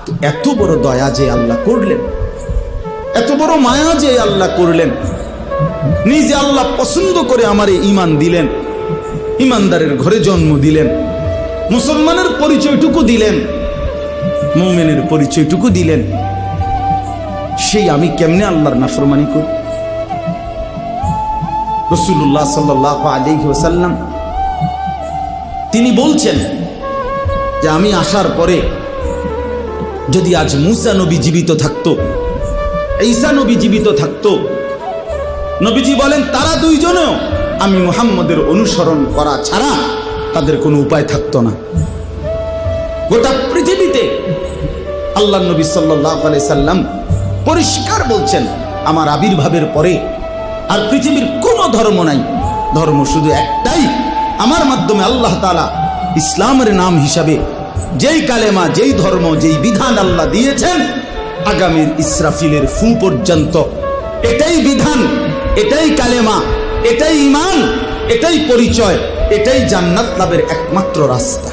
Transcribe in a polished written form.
তো এত বড় দয়া যে আল্লাহ করলেন, এত বড় মায়া যে আল্লাহ করলেন, নিজে আল্লাহ পছন্দ করে আমারে ঈমান দিলেন, ঈমানদারের ঘরে জন্ম দিলেন, মুসলমানের পরিচয়টুকু দিলেন, মুমিনের পরিচয়টুকু দিলেন। সেই আমি কেমনে আল্লাহর নাফরমানি করি? রাসূলুল্লাহ সাল্লাল্লাহু আলাইহি ওয়াসাল্লাম তিনি বলছেন যে আমি আসার পরে যদি আজ মুসা নবী জীবিত থাকতো, ঈসা নবী জীবিত থাকতো, নবীজি বলেন তারা দুইজনও আমি মুহাম্মদের অনুসরণ করা ছাড়া তাদের কোনো উপায় থাকতো না। গোটা পৃথিবীতে আল্লাহ নবী সাল্লাল্লাহু আলাইহি সাল্লাম পরিষ্কার বলছেন আমার আবির্ভাবের পরে আর পৃথিবীর কোনো ধর্ম নাই, ধর্ম শুধু একটাই, আমার মাধ্যমে আল্লাহ তাআলা ইসলামের নাম হিসাবে যেই কালেমা, যেই ধর্ম, যেই বিধান আল্লাহ দিয়েছেন আগামীর ইসরাফিলের ফু পর্যন্ত এটাই বিধান, এটাই কালেমা, এটাই ঈমান, এটাই পরিচয়, এটাই জান্নাত লাভের একমাত্র রাস্তা।